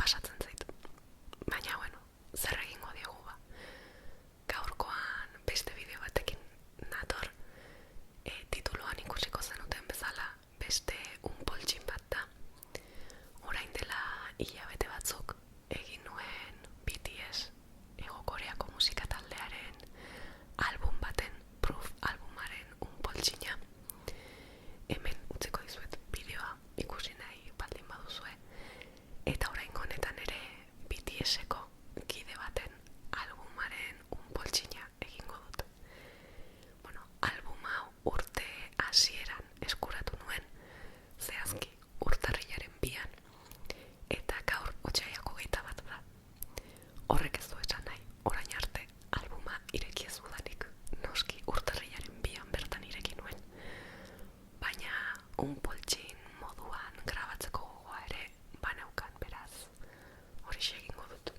pasatzen zait. Baina, bueno, zer egingo diegu ba. Gaurkoan beste bideo batekin nator, tituloan ikusiko zenuten bezala beste un poltsin bat da. Orain dela hilabete batzuk egin nuen BTS, Hego Koreako musika taldearen album baten, Proof albumaren un poltsina. Hemen utziko dizuet bideoa ikusi nahi baldin baduzue. Eta oraingo honetan ere BTS-eko kide baten albumaren un poltsina egingo dut. Bueno, album hau urte hasieran eskuratu nuen, zehazki urtarrilaren 2an, eta gaur otsaiak 21 da. Horrek ez du esan nahi, orain arte albuma ireki ez dudanik, noski urtarrilaren 2an bertan ireki nuen. Baina un poltsin moduan grabatzeko gogoa ere baneukan, beraz horixe egingo dut.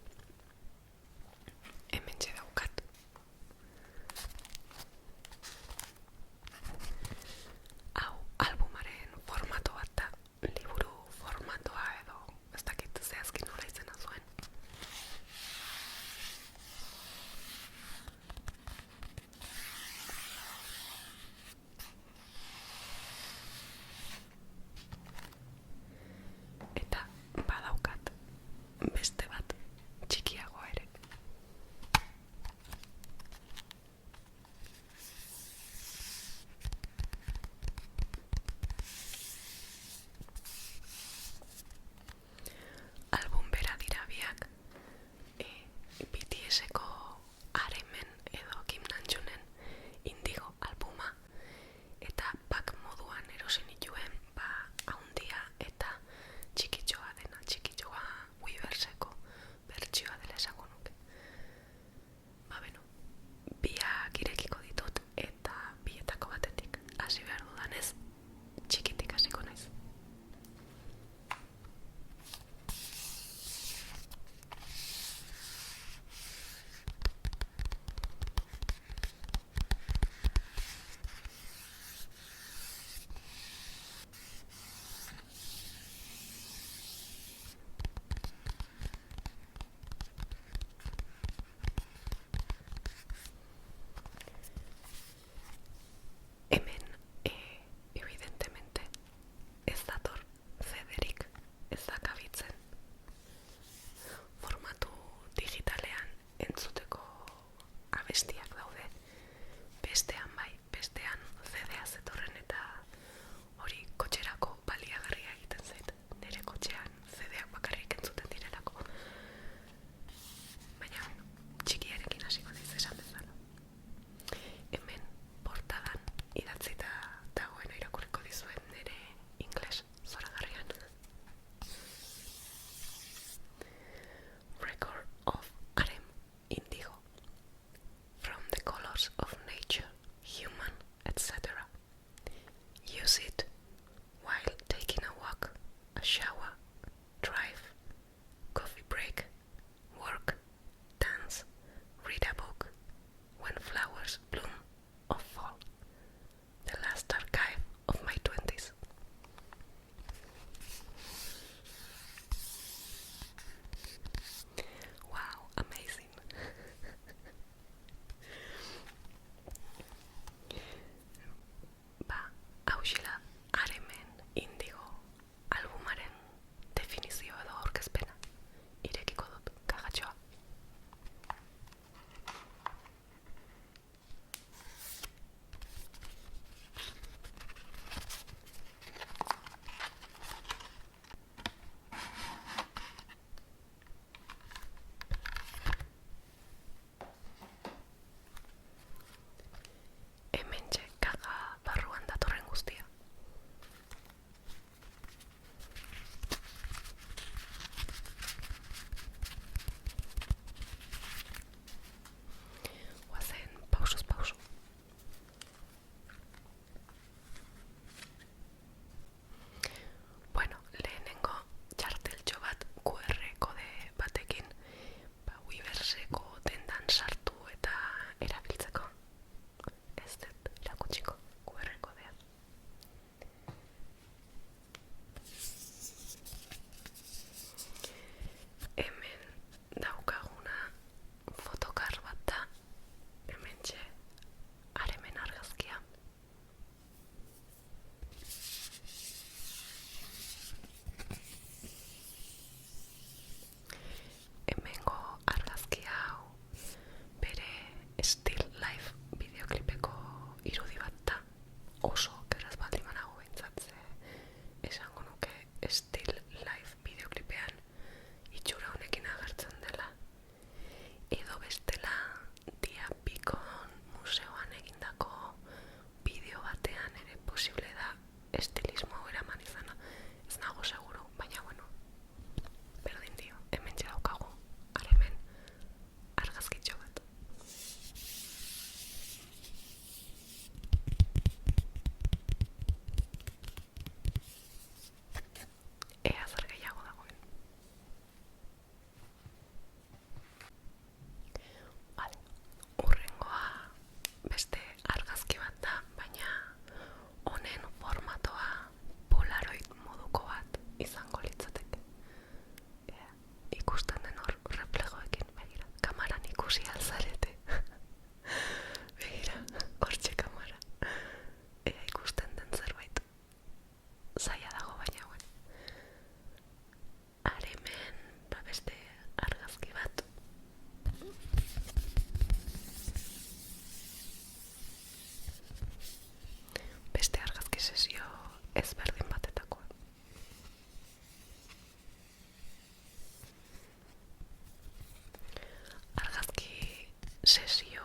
sesio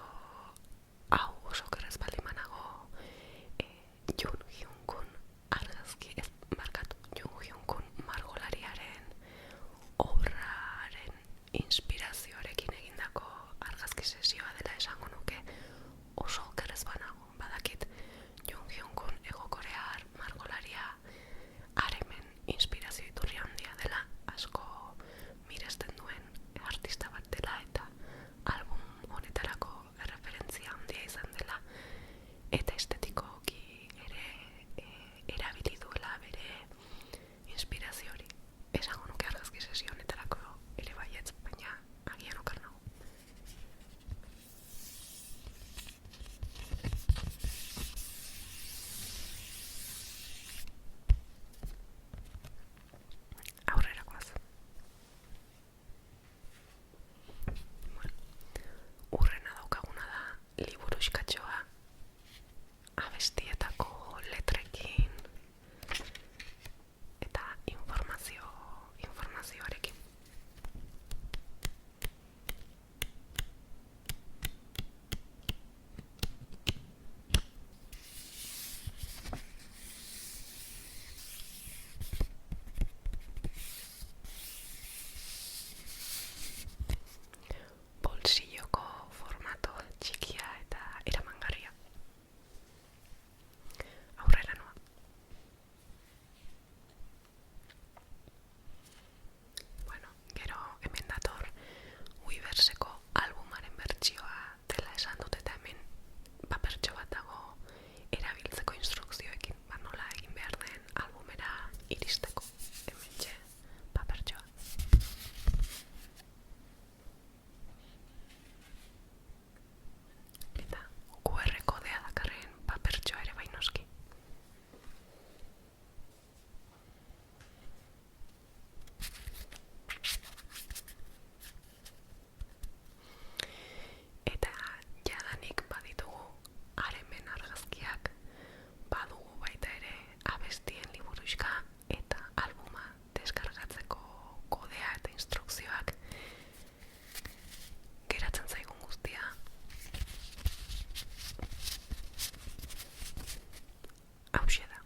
hau oso kerrez bali manago Jung Hyun-kun argazki, ez markatu, Jung Hyun-kun margolariaren obraren inspirazioarekin egindako argazki sesioa dela esango nuke. Oso kerrez banago, badakit Jung Hyun-kun egokorear margolaria haremen inspirazio iturri handia dela, asko miresten duen artista bat dela eta album honetarako erreferentzia handia izan dela eta estetikoki ere erabili duela bere inspirazio hori. Esango nuke argazki sesio honetarako ere baietz, baina agian okar nago. Aurrerakoaz. Urrena daukaguna da liburuxkatxoa abestietako letrekin eta informazioarekin. Bolsilloko formato txikia eta eramangarria. Aurrera noa. Bueno, gero hemen dator Weaverseko albumaren bertsioa dela esan dut eta hemen papertxo bat dago erabiltzeko instrukzioekin, nola egin behar den albumera iristeko. Hementxe papertxoa. Eta QR kodea dakarren papertxoa ere bai noski. Eta jadanik baditugu haremen argazkiak, badugu baita ere abestien liburuxka eta albuma deskargatzeko kodea eta instrukzioak. Geratzen zaigun guztia hauxe da.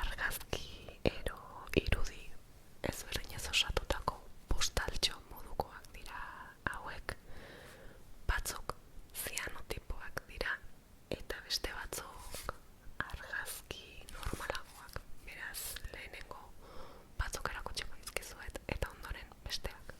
Argazki ero irudi ezberdinez osatutako postaltxo modukoak dira hauek. Batzuk zianotipoak dira eta beste batzuk argazki normalagoak. Beraz, lehenengo batzuk erakutsiko dizkizuet eta ondoren besteak.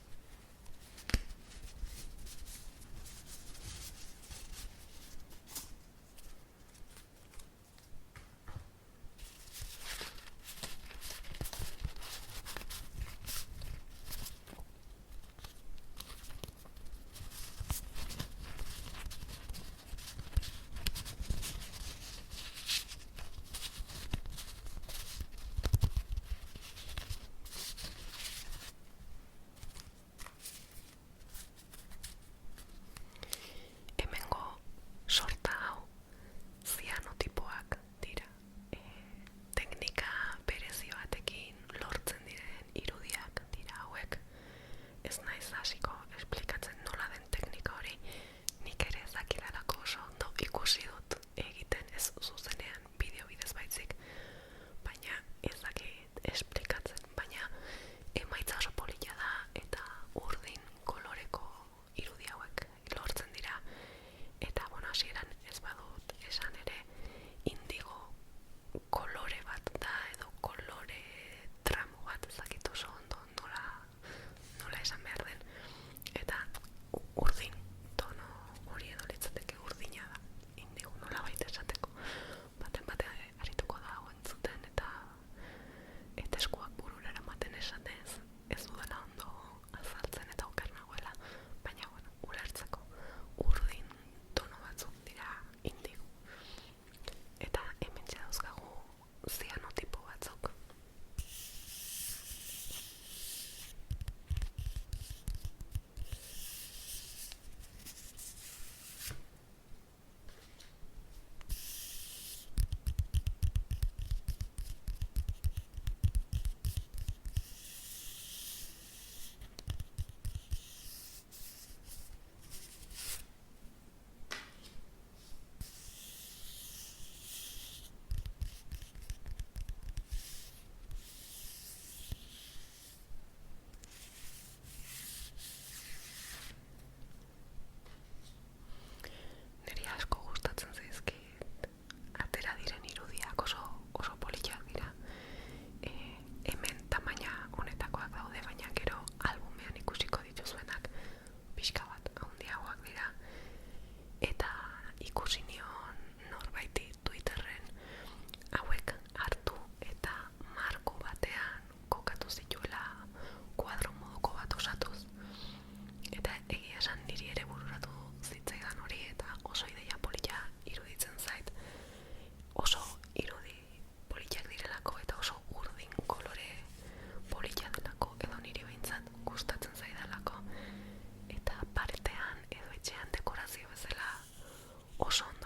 Hemengo sorta hau zianotipoak dira. Teknika berezi batekin lortzen diren irudiak dira hauek. Ez naiz hasiko esplikatzen nola den teknika hori, nik ere ez dakidalako oso ondo ikusi dut egiten, ez zuzenean bideo bidez baitzik, baina ez dakit esplikatzen, baina emaitza oso polita da eta urdin koloreko irudi hauek lortzen dira. Eta hasieran ez badut esan ere indigo kolore bat da edo kolore tramo bat, ez dakit oso ondo nola esan behar den. Eta urdin tono hori edo litzateke urdina da, indigo nola baita esateko. ikusi nion norbaiti Twitterren hauek hartu eta marko batean kokatu zituela kuadro moduko bat osatuz. Eta egia esan niri ere bururatu zitzaidan hori eta oso ideia polita iruditzen zait. Oso irudi politak direlako eta oso urdin kolore polita delako edo niri behintzat gustatzen zaidalako. Eta partean edo etxean dekorazio bezala oso ondo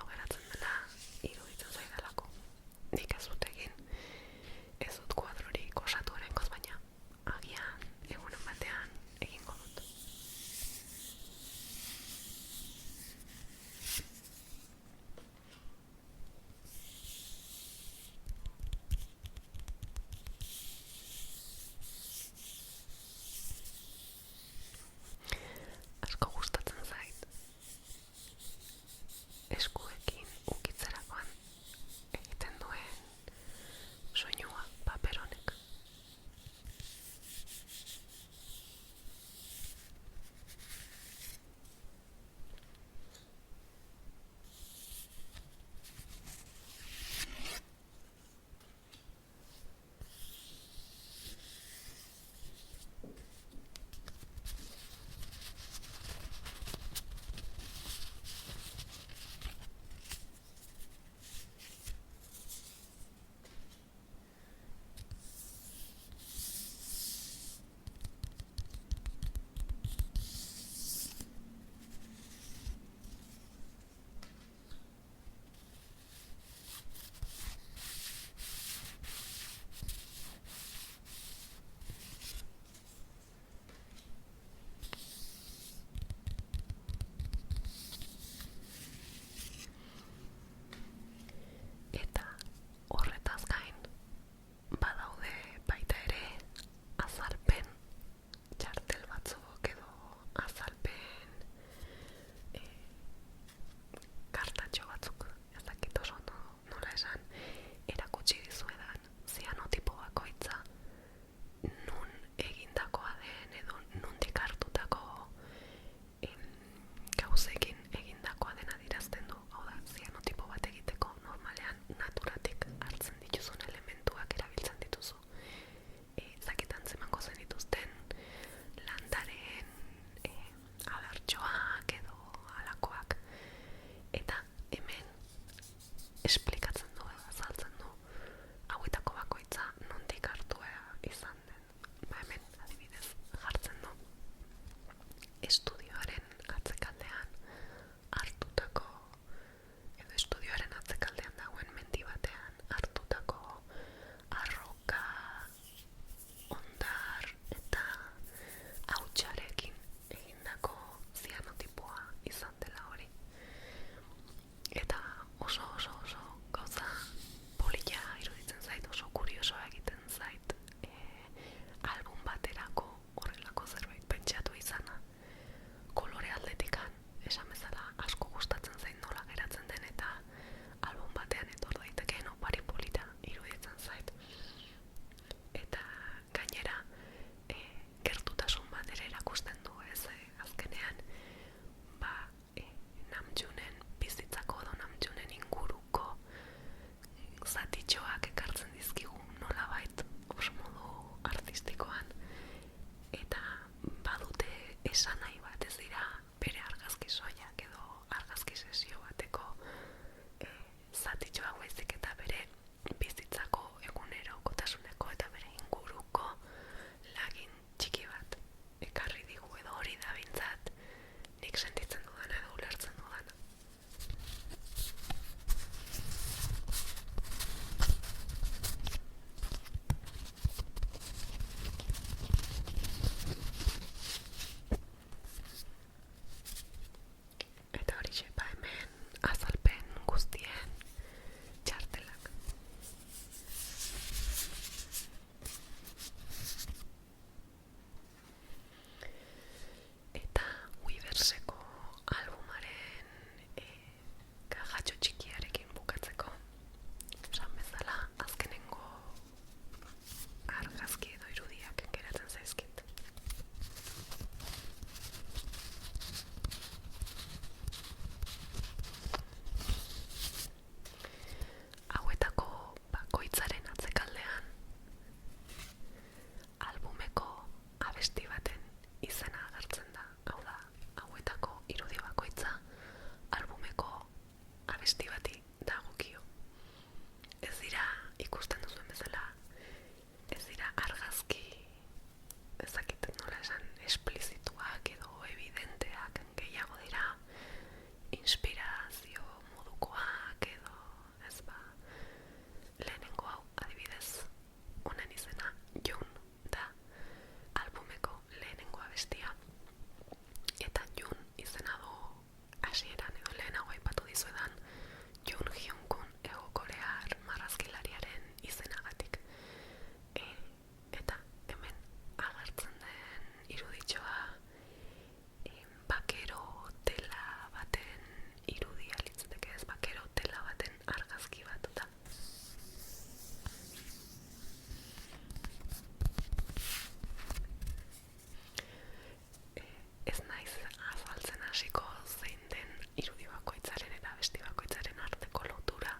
hasiko zein den irudi bakoitzaren eta abesti bakoitzaren arteko lotura,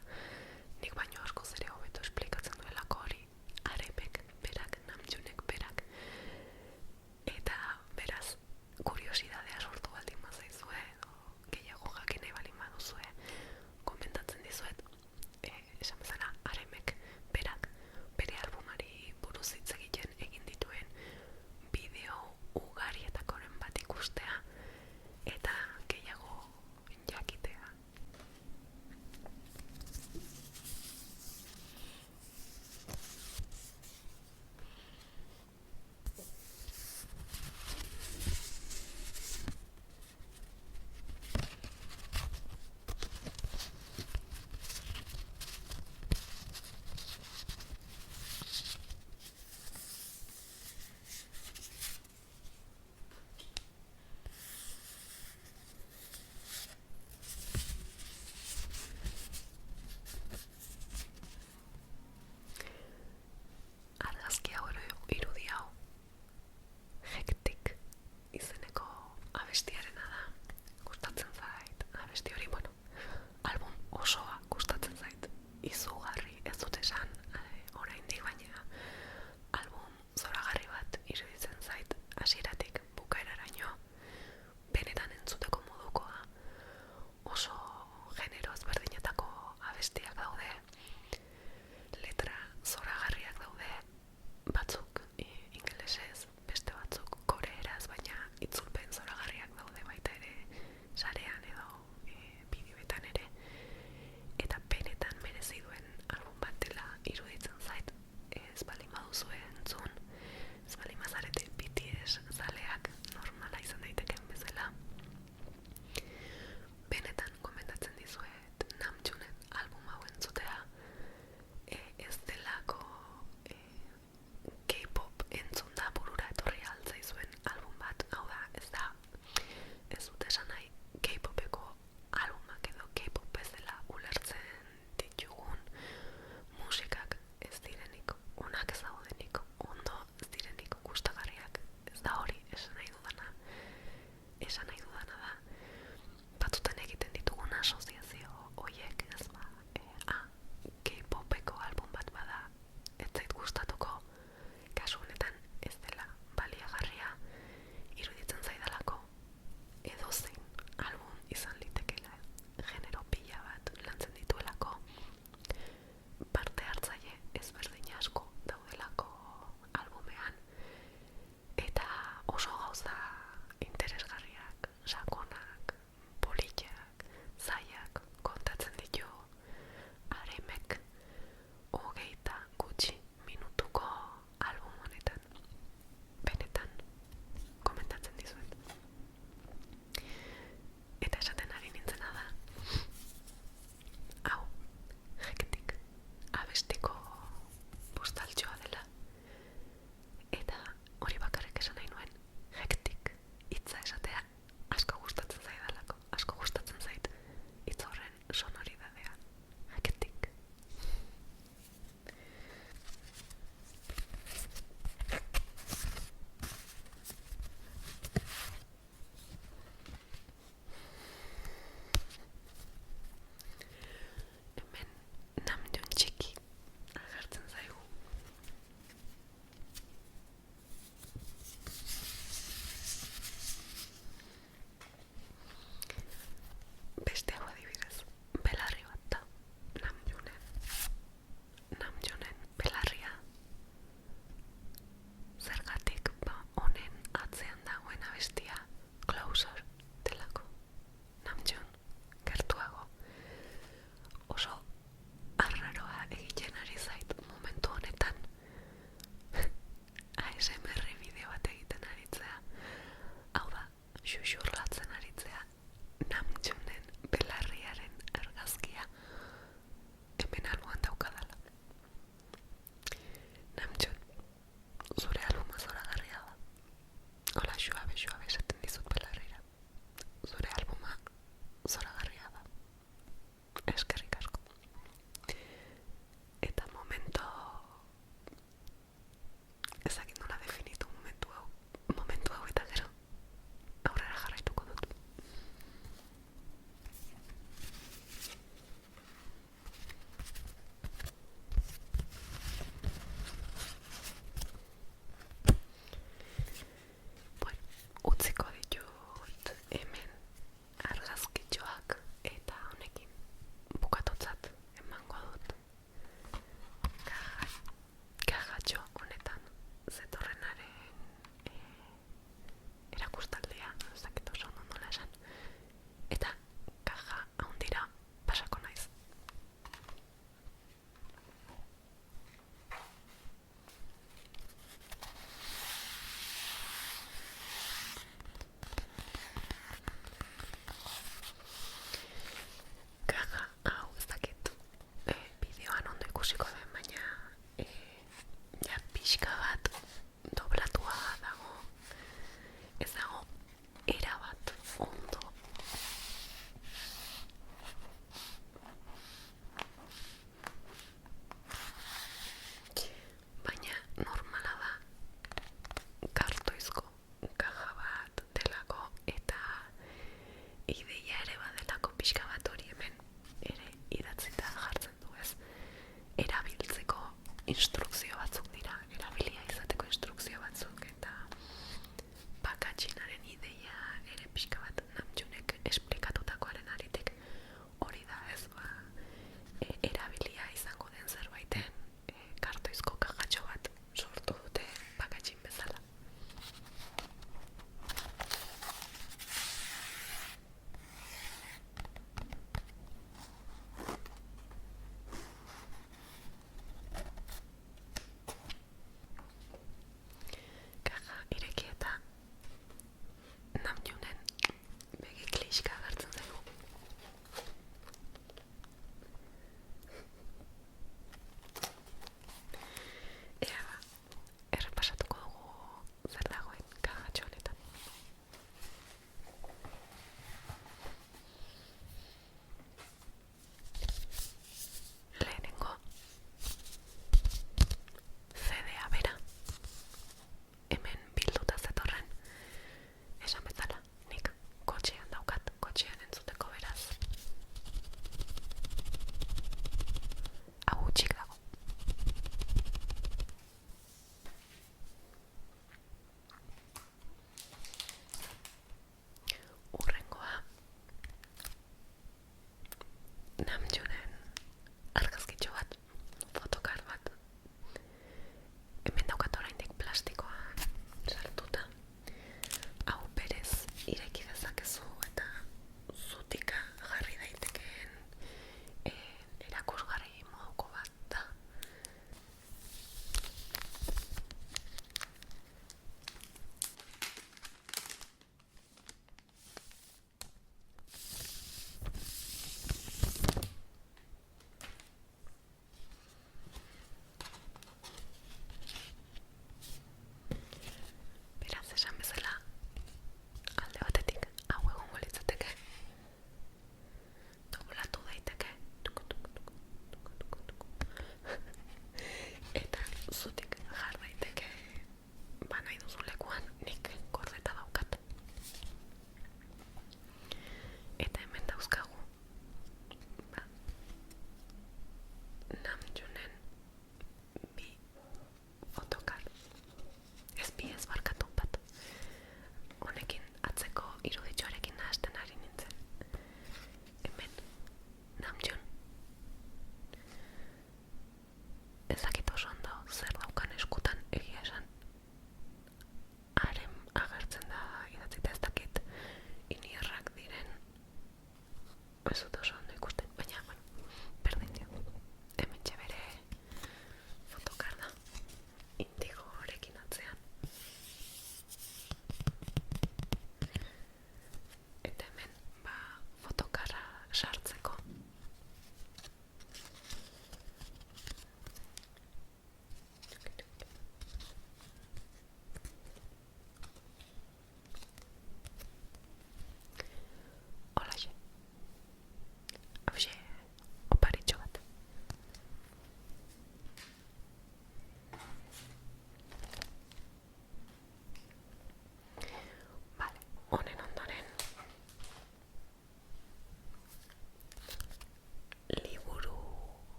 nik baino askoz ere hobeto esplikatzen duelako hori Arepek berak, Namjoonek berak. Eta beraz, kuriosidadea sortu baldin bazaizue edo gehiago jakin nahi baldin baduzue, komentatzen dizuet, esan bezala Aremek berak bere albumari buruz hitz egiten egin dituen bideo ugarietakoren bat ikustea, eta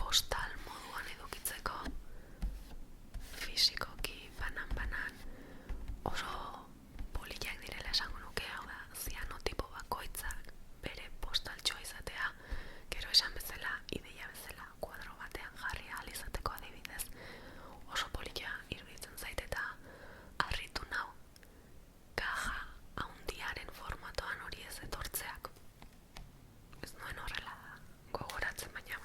postal moduan edukitzeko, fisikoki banan oso politak direla esango nuke. Hau da, zianotipo bakoitzak bere postaltxoa izatea, gero esan bezala, ideia bezala, kuadro batean jarri ahal izateko adibidez, oso polita iruditzen zait eta harritu nau kaja haundiaren formatoan hori ez etortzeak. Ez nuen horrela gogoratzen, baina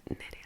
nere